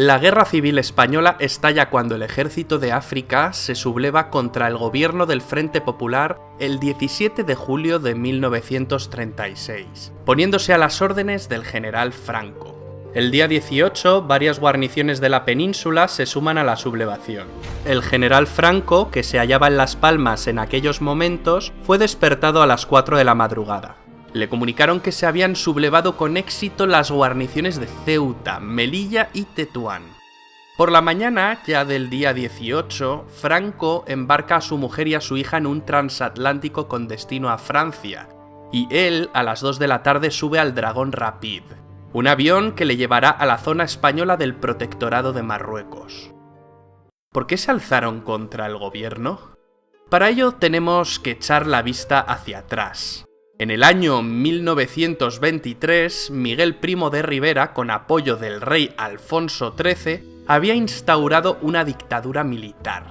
La Guerra Civil Española estalla cuando el ejército de África se subleva contra el gobierno del Frente Popular el 17 de julio de 1936, poniéndose a las órdenes del general Franco. El día 18, varias guarniciones de la península se suman a la sublevación. El general Franco, que se hallaba en Las Palmas en aquellos momentos, fue despertado a las 4 de la madrugada. Le comunicaron que se habían sublevado con éxito las guarniciones de Ceuta, Melilla y Tetuán. Por la mañana, ya del día 18, Franco embarca a su mujer y a su hija en un transatlántico con destino a Francia, y él, a las 2 de la tarde, sube al Dragón Rapid, un avión que le llevará a la zona española del Protectorado de Marruecos. ¿Por qué se alzaron contra el gobierno? Para ello tenemos que echar la vista hacia atrás. En el año 1923, Miguel Primo de Rivera, con apoyo del rey Alfonso XIII, había instaurado una dictadura militar.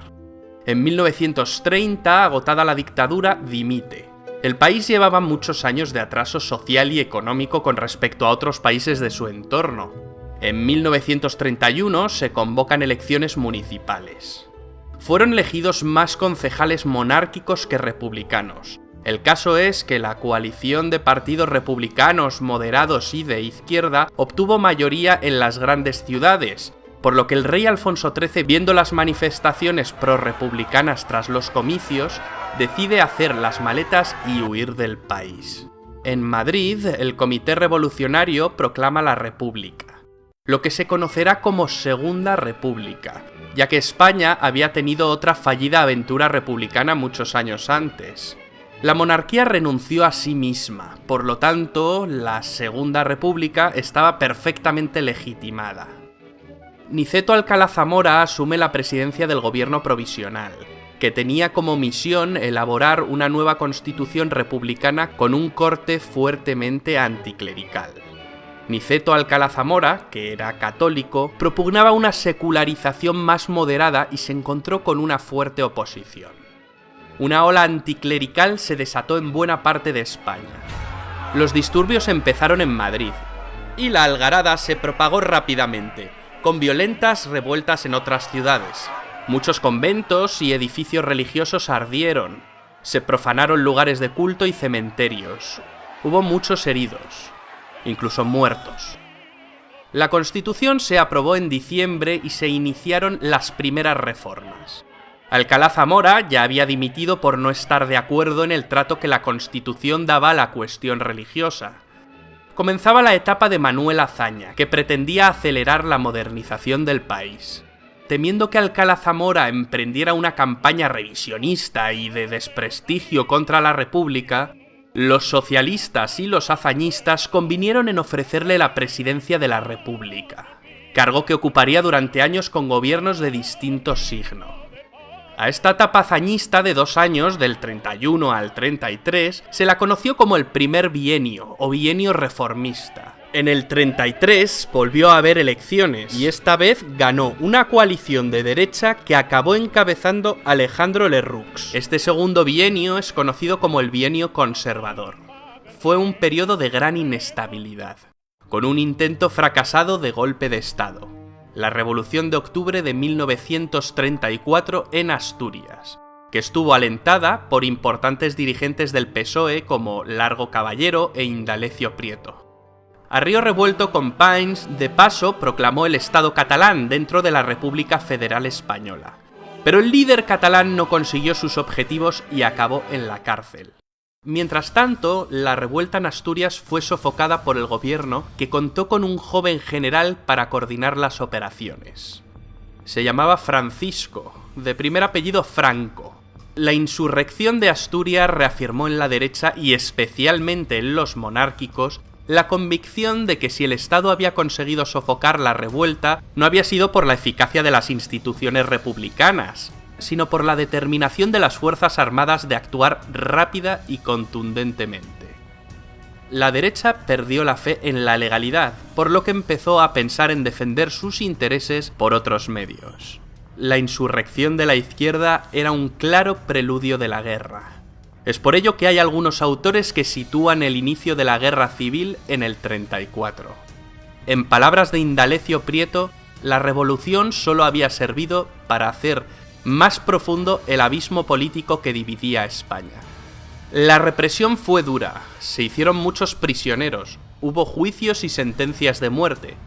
En 1930, agotada la dictadura, dimite. El país llevaba muchos años de atraso social y económico con respecto a otros países de su entorno. En 1931 se convocan elecciones municipales. Fueron elegidos más concejales monárquicos que republicanos. El caso es que la coalición de partidos republicanos, moderados y de izquierda obtuvo mayoría en las grandes ciudades, por lo que el rey Alfonso XIII, viendo las manifestaciones prorrepublicanas tras los comicios, decide hacer las maletas y huir del país. En Madrid, el Comité Revolucionario proclama la República, lo que se conocerá como Segunda República, ya que España había tenido otra fallida aventura republicana muchos años antes. La monarquía renunció a sí misma, por lo tanto, la Segunda República estaba perfectamente legitimada. Niceto Alcalá Zamora asume la presidencia del gobierno provisional, que tenía como misión elaborar una nueva constitución republicana con un corte fuertemente anticlerical. Niceto Alcalá Zamora, que era católico, propugnaba una secularización más moderada y se encontró con una fuerte oposición. Una ola anticlerical se desató en buena parte de España. Los disturbios empezaron en Madrid, y la algarada se propagó rápidamente, con violentas revueltas en otras ciudades. Muchos conventos y edificios religiosos ardieron, se profanaron lugares de culto y cementerios. Hubo muchos heridos, incluso muertos. La Constitución se aprobó en diciembre y se iniciaron las primeras reformas. Alcalá Zamora ya había dimitido por no estar de acuerdo en el trato que la Constitución daba a la cuestión religiosa. Comenzaba la etapa de Manuel Azaña, que pretendía acelerar la modernización del país. Temiendo que Alcalá Zamora emprendiera una campaña revisionista y de desprestigio contra la República, los socialistas y los azañistas convinieron en ofrecerle la presidencia de la República, cargo que ocuparía durante años con gobiernos de distinto signo. A esta etapa hazañista de 2 años, del 31 al 33, se la conoció como el primer bienio, o bienio reformista. En el 33 volvió a haber elecciones, y esta vez ganó una coalición de derecha que acabó encabezando Alejandro Lerroux. Este segundo bienio es conocido como el bienio conservador. Fue un periodo de gran inestabilidad, con un intento fracasado de golpe de Estado. La Revolución de Octubre de 1934 en Asturias, que estuvo alentada por importantes dirigentes del PSOE como Largo Caballero e Indalecio Prieto. A río revuelto con Païns, de paso proclamó el Estado catalán dentro de la República Federal Española. Pero el líder catalán no consiguió sus objetivos y acabó en la cárcel. Mientras tanto, la revuelta en Asturias fue sofocada por el gobierno, que contó con un joven general para coordinar las operaciones. Se llamaba Francisco, de primer apellido Franco. La insurrección de Asturias reafirmó en la derecha y especialmente en los monárquicos la convicción de que si el Estado había conseguido sofocar la revuelta, no había sido por la eficacia de las instituciones republicanas, sino por la determinación de las Fuerzas Armadas de actuar rápida y contundentemente. La derecha perdió la fe en la legalidad, por lo que empezó a pensar en defender sus intereses por otros medios. La insurrección de la izquierda era un claro preludio de la guerra. Es por ello que hay algunos autores que sitúan el inicio de la guerra civil en el 34. En palabras de Indalecio Prieto, la revolución solo había servido para hacer más profundo el abismo político que dividía a España. La represión fue dura, se hicieron muchos prisioneros, hubo juicios y sentencias de muerte,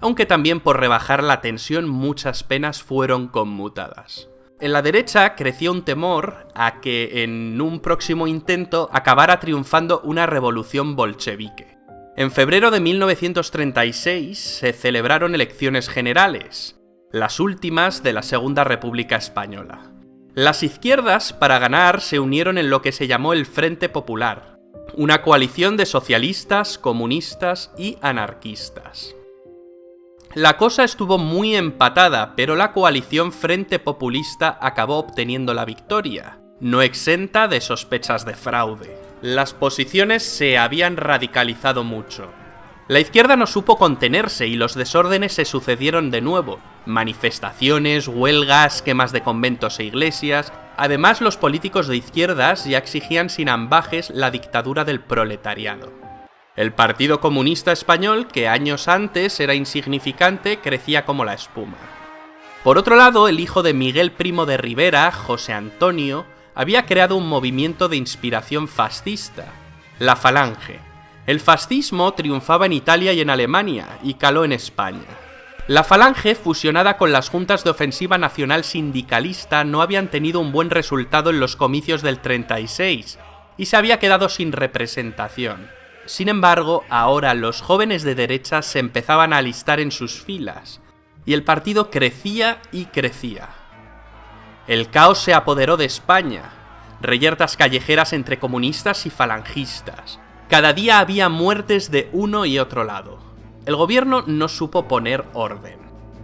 aunque también por rebajar la tensión muchas penas fueron conmutadas. En la derecha creció un temor a que en un próximo intento acabara triunfando una revolución bolchevique. En febrero de 1936 se celebraron elecciones generales, las últimas de la Segunda República Española. Las izquierdas, para ganar, se unieron en lo que se llamó el Frente Popular, una coalición de socialistas, comunistas y anarquistas. La cosa estuvo muy empatada, pero la coalición Frente Populista acabó obteniendo la victoria, no exenta de sospechas de fraude. Las posiciones se habían radicalizado mucho. La izquierda no supo contenerse y los desórdenes se sucedieron de nuevo. Manifestaciones, huelgas, quemas de conventos e iglesias. Además, los políticos de izquierdas ya exigían sin ambages la dictadura del proletariado. El Partido Comunista Español, que años antes era insignificante, crecía como la espuma. Por otro lado, el hijo de Miguel Primo de Rivera, José Antonio, había creado un movimiento de inspiración fascista, la Falange. El fascismo triunfaba en Italia y en Alemania, y caló en España. La Falange, fusionada con las juntas de ofensiva nacional sindicalista, no habían tenido un buen resultado en los comicios del 36, y se había quedado sin representación. Sin embargo, ahora los jóvenes de derecha se empezaban a alistar en sus filas, y el partido crecía y crecía. El caos se apoderó de España, reyertas callejeras entre comunistas y falangistas. Cada día había muertes de uno y otro lado. El gobierno no supo poner orden.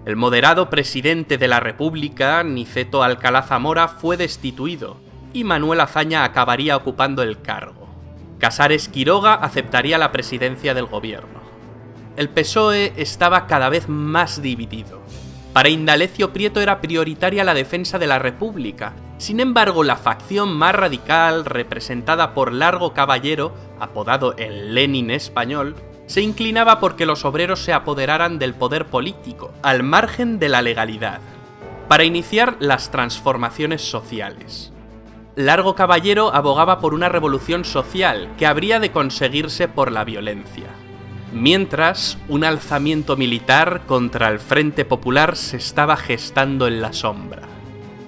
El moderado presidente de la República, Niceto Alcalá Zamora, fue destituido, y Manuel Azaña acabaría ocupando el cargo. Casares Quiroga aceptaría la presidencia del gobierno. El PSOE estaba cada vez más dividido. Para Indalecio Prieto era prioritaria la defensa de la República. Sin embargo, la facción más radical, representada por Largo Caballero, apodado el Lenin español, se inclinaba porque los obreros se apoderaran del poder político, al margen de la legalidad, para iniciar las transformaciones sociales. Largo Caballero abogaba por una revolución social que habría de conseguirse por la violencia. Mientras, un alzamiento militar contra el Frente Popular se estaba gestando en la sombra.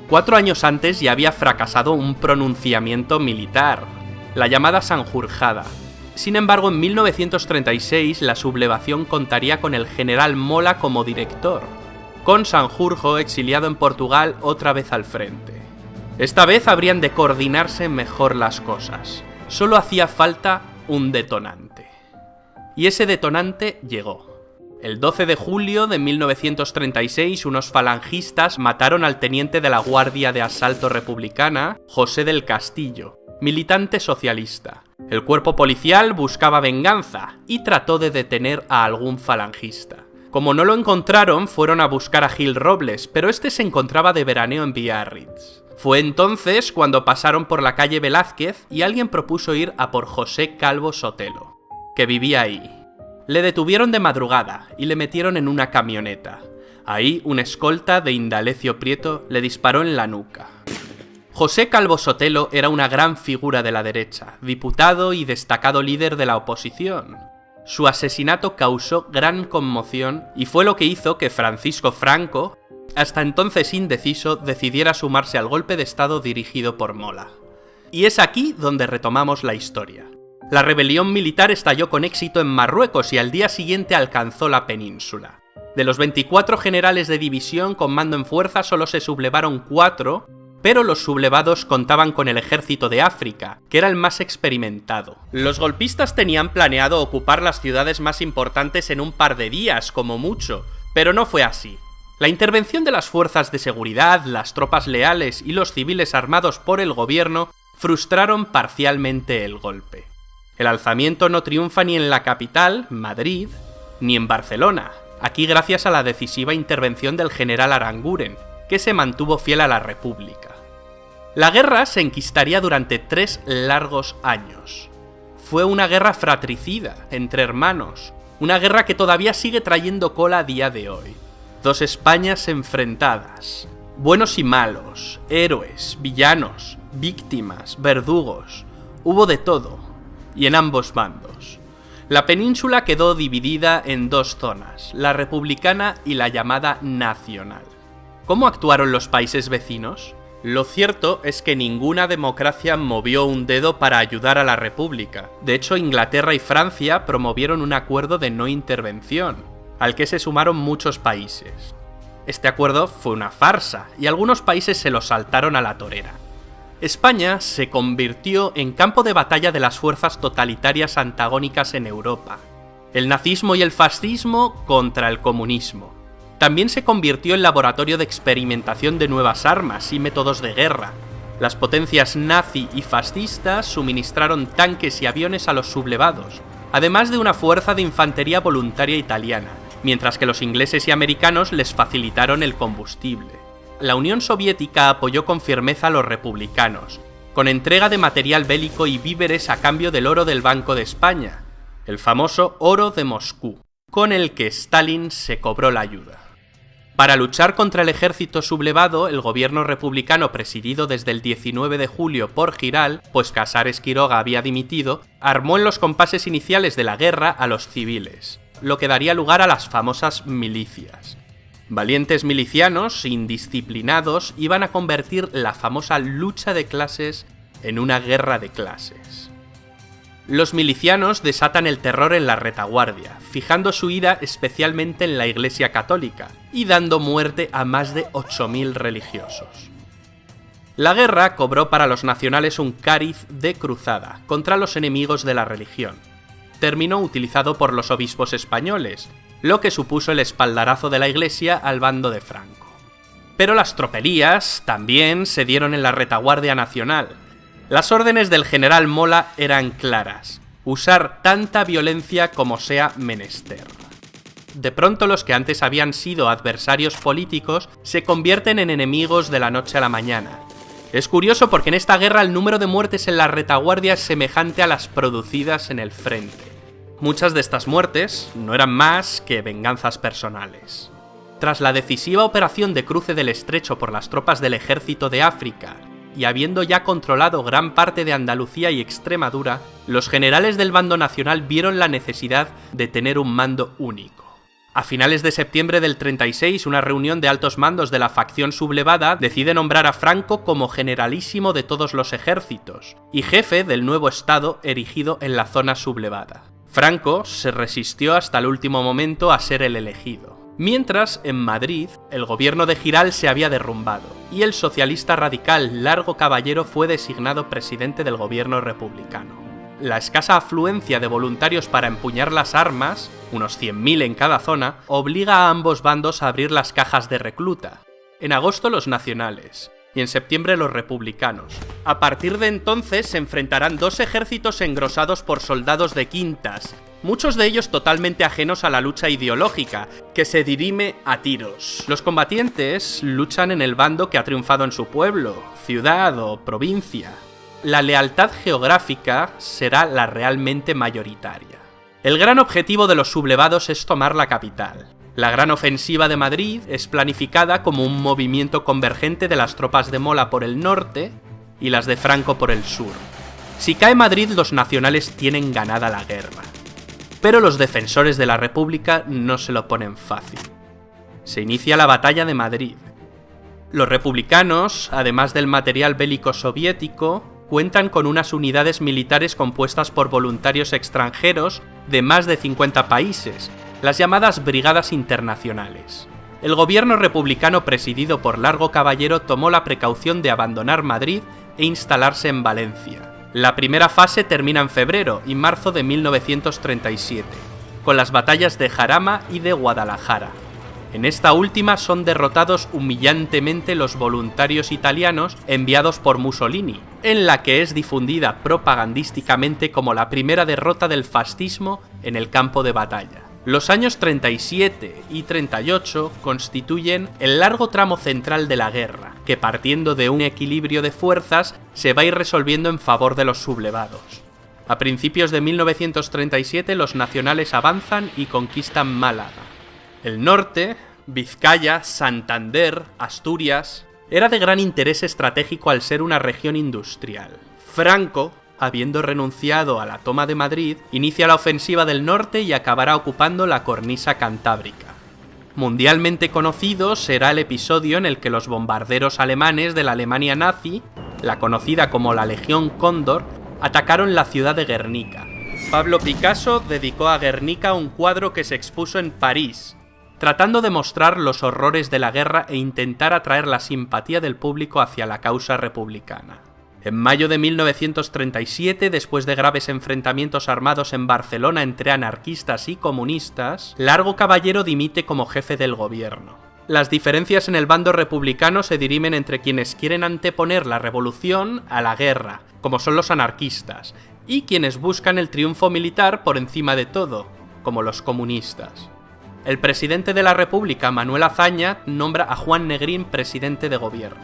4 años antes ya había fracasado un pronunciamiento militar, la llamada Sanjurjada. Sin embargo, en 1936 la sublevación contaría con el general Mola como director, con Sanjurjo exiliado en Portugal otra vez al frente. Esta vez habrían de coordinarse mejor las cosas. Solo hacía falta un detonante. Y ese detonante llegó. El 12 de julio de 1936, unos falangistas mataron al teniente de la Guardia de Asalto Republicana, José del Castillo, militante socialista. El cuerpo policial buscaba venganza y trató de detener a algún falangista. Como no lo encontraron, fueron a buscar a Gil Robles, pero este se encontraba de veraneo en Biarritz. Fue entonces cuando pasaron por la calle Velázquez y alguien propuso ir a por José Calvo Sotelo, que vivía ahí. Le detuvieron de madrugada y le metieron en una camioneta. Ahí un escolta de Indalecio Prieto le disparó en la nuca. José Calvo Sotelo era una gran figura de la derecha, diputado y destacado líder de la oposición. Su asesinato causó gran conmoción y fue lo que hizo que Francisco Franco, hasta entonces indeciso, decidiera sumarse al golpe de estado dirigido por Mola. Y es aquí donde retomamos la historia. La rebelión militar estalló con éxito en Marruecos y al día siguiente alcanzó la península. De los 24 generales de división con mando en fuerza solo se sublevaron 4, pero los sublevados contaban con el ejército de África, que era el más experimentado. Los golpistas tenían planeado ocupar las ciudades más importantes en un par de días, como mucho, pero no fue así. La intervención de las fuerzas de seguridad, las tropas leales y los civiles armados por el gobierno frustraron parcialmente el golpe. El alzamiento no triunfa ni en la capital, Madrid, ni en Barcelona, aquí gracias a la decisiva intervención del general Aranguren, que se mantuvo fiel a la República. La guerra se enquistaría durante 3 largos años. Fue una guerra fratricida, entre hermanos, una guerra que todavía sigue trayendo cola a día de hoy. dos Españas enfrentadas. Buenos y malos, héroes, villanos, víctimas, verdugos. Hubo de todo, y en ambos bandos. La península quedó dividida en dos zonas, la republicana y la llamada nacional. ¿Cómo actuaron los países vecinos? Lo cierto es que ninguna democracia movió un dedo para ayudar a la República. De hecho, Inglaterra y Francia promovieron un acuerdo de no intervención, al que se sumaron muchos países. Este acuerdo fue una farsa, y algunos países se lo saltaron a la torera. España se convirtió en campo de batalla de las fuerzas totalitarias antagónicas en Europa. El nazismo y el fascismo contra el comunismo. También se convirtió en laboratorio de experimentación de nuevas armas y métodos de guerra. Las potencias nazi y fascistas suministraron tanques y aviones a los sublevados, además de una fuerza de infantería voluntaria italiana, mientras que los ingleses y americanos les facilitaron el combustible. La Unión Soviética apoyó con firmeza a los republicanos, con entrega de material bélico y víveres a cambio del oro del Banco de España, el famoso oro de Moscú, con el que Stalin se cobró la ayuda. Para luchar contra el ejército sublevado, el gobierno republicano presidido desde el 19 de julio por Giral, pues Casares Quiroga había dimitido, armó en los compases iniciales de la guerra a los civiles, lo que daría lugar a las famosas milicias. Valientes milicianos, indisciplinados, iban a convertir la famosa lucha de clases en una guerra de clases. Los milicianos desatan el terror en la retaguardia, fijando su ira especialmente en la Iglesia Católica y dando muerte a más de 8.000 religiosos. La guerra cobró para los nacionales un cariz de cruzada contra los enemigos de la religión. Terminó utilizado por los obispos españoles, lo que supuso el espaldarazo de la Iglesia al bando de Franco. Pero las tropelías también se dieron en la retaguardia nacional. Las órdenes del general Mola eran claras: usar tanta violencia como sea menester. De pronto los que antes habían sido adversarios políticos se convierten en enemigos de la noche a la mañana. Es curioso porque en esta guerra el número de muertes en la retaguardia es semejante a las producidas en el frente. Muchas de estas muertes no eran más que venganzas personales. Tras la decisiva operación de cruce del Estrecho por las tropas del Ejército de África, y habiendo ya controlado gran parte de Andalucía y Extremadura, los generales del bando nacional vieron la necesidad de tener un mando único. A finales de septiembre del 36, una reunión de altos mandos de la facción sublevada decide nombrar a Franco como generalísimo de todos los ejércitos y jefe del nuevo estado erigido en la zona sublevada. Franco se resistió hasta el último momento a ser el elegido. Mientras, en Madrid, el gobierno de Giral se había derrumbado, y el socialista radical Largo Caballero fue designado presidente del gobierno republicano. La escasa afluencia de voluntarios para empuñar las armas, unos 100.000 en cada zona, obliga a ambos bandos a abrir las cajas de recluta. En agosto los nacionales, y en septiembre los republicanos. A partir de entonces se enfrentarán dos ejércitos engrosados por soldados de quintas, muchos de ellos totalmente ajenos a la lucha ideológica, que se dirime a tiros. Los combatientes luchan en el bando que ha triunfado en su pueblo, ciudad o provincia. La lealtad geográfica será la realmente mayoritaria. El gran objetivo de los sublevados es tomar la capital. La gran ofensiva de Madrid es planificada como un movimiento convergente de las tropas de Mola por el norte y las de Franco por el sur. Si cae Madrid, los nacionales tienen ganada la guerra. Pero los defensores de la República no se lo ponen fácil. Se inicia la batalla de Madrid. Los republicanos, además del material bélico soviético, cuentan con unas unidades militares compuestas por voluntarios extranjeros de más de 50 países, las llamadas Brigadas Internacionales. El gobierno republicano presidido por Largo Caballero tomó la precaución de abandonar Madrid e instalarse en Valencia. La primera fase termina en febrero y marzo de 1937, con las batallas de Jarama y de Guadalajara. En esta última son derrotados humillantemente los voluntarios italianos enviados por Mussolini, en la que es difundida propagandísticamente como la primera derrota del fascismo en el campo de batalla. Los años 37 y 38 constituyen el largo tramo central de la guerra, que partiendo de un equilibrio de fuerzas se va a ir resolviendo en favor de los sublevados. A principios de 1937 los nacionales avanzan y conquistan Málaga. El norte, Vizcaya, Santander, Asturias... Era de gran interés estratégico al ser una región industrial. Franco, habiendo renunciado a la toma de Madrid, inicia la ofensiva del norte y acabará ocupando la cornisa cantábrica. Mundialmente conocido será el episodio en el que los bombarderos alemanes de la Alemania nazi, la conocida como la Legión Cóndor, atacaron la ciudad de Guernica. Pablo Picasso dedicó a Guernica un cuadro que se expuso en París, tratando de mostrar los horrores de la guerra e intentar atraer la simpatía del público hacia la causa republicana. En mayo de 1937, después de graves enfrentamientos armados en Barcelona entre anarquistas y comunistas, Largo Caballero dimite como jefe del gobierno. Las diferencias en el bando republicano se dirimen entre quienes quieren anteponer la revolución a la guerra, como son los anarquistas, y quienes buscan el triunfo militar por encima de todo, como los comunistas. El presidente de la República, Manuel Azaña, nombra a Juan Negrín presidente de gobierno.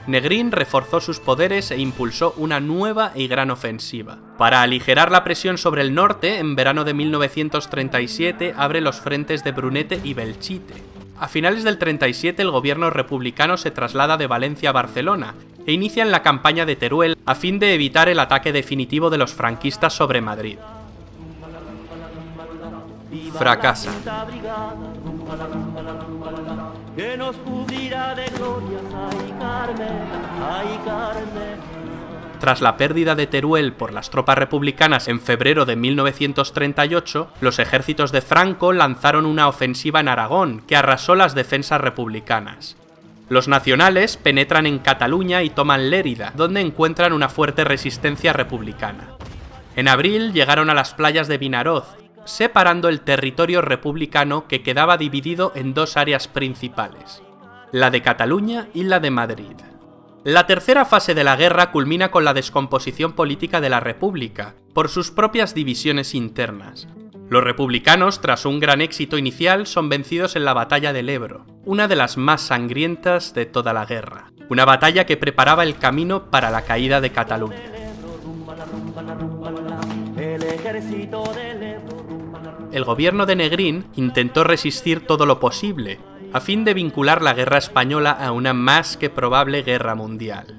Negrín reforzó sus poderes e impulsó una nueva y gran ofensiva. Para aligerar la presión sobre el norte, en verano de 1937 abre los frentes de Brunete y Belchite. A finales del 37 el gobierno republicano se traslada de Valencia a Barcelona e inician la campaña de Teruel a fin de evitar el ataque definitivo de los franquistas sobre Madrid. Fracasa. Tras la pérdida de Teruel por las tropas republicanas en febrero de 1938, los ejércitos de Franco lanzaron una ofensiva en Aragón que arrasó las defensas republicanas. Los nacionales penetran en Cataluña y toman Lérida, donde encuentran una fuerte resistencia republicana. En abril llegaron a las playas de Vinaroz, separando el territorio republicano que quedaba dividido en dos áreas principales, la de Cataluña y la de Madrid. La tercera fase de la guerra culmina con la descomposición política de la República, por sus propias divisiones internas. Los republicanos, tras un gran éxito inicial, son vencidos en la batalla del Ebro, una de las más sangrientas de toda la guerra, una batalla que preparaba el camino para la caída de Cataluña. El gobierno de Negrín intentó resistir todo lo posible, a fin de vincular la guerra española a una más que probable guerra mundial.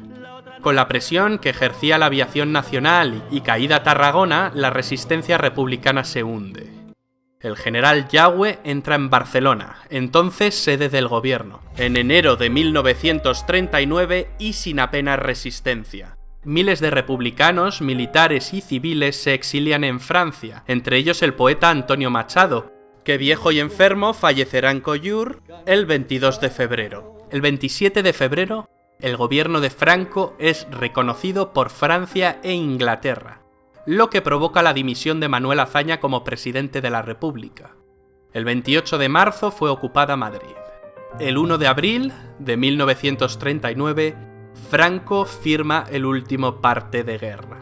Con la presión que ejercía la aviación nacional y caída Tarragona, la resistencia republicana se hunde. El general Yagüe entra en Barcelona, entonces sede del gobierno, en enero de 1939 y sin apenas resistencia. Miles de republicanos, militares y civiles se exilian en Francia, entre ellos el poeta Antonio Machado, que viejo y enfermo fallecerá en Collioure el 22 de febrero. El 27 de febrero, el gobierno de Franco es reconocido por Francia e Inglaterra, lo que provoca la dimisión de Manuel Azaña como presidente de la República. El 28 de marzo fue ocupada Madrid. El 1 de abril de 1939, Franco firma el último parte de guerra.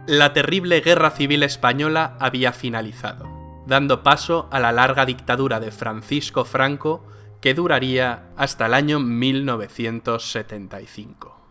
La terrible Guerra Civil Española había finalizado, dando paso a la larga dictadura de Francisco Franco, que duraría hasta el año 1975.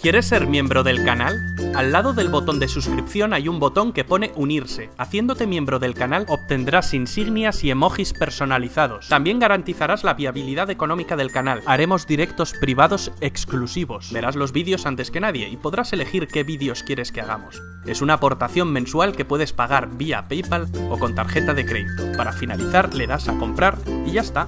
¿Quieres ser miembro del canal? Al lado del botón de suscripción hay un botón que pone unirse. Haciéndote miembro del canal obtendrás insignias y emojis personalizados. También garantizarás la viabilidad económica del canal. Haremos directos privados exclusivos. Verás los vídeos antes que nadie y podrás elegir qué vídeos quieres que hagamos. Es una aportación mensual que puedes pagar vía PayPal o con tarjeta de crédito. Para finalizar le das a comprar y ya está.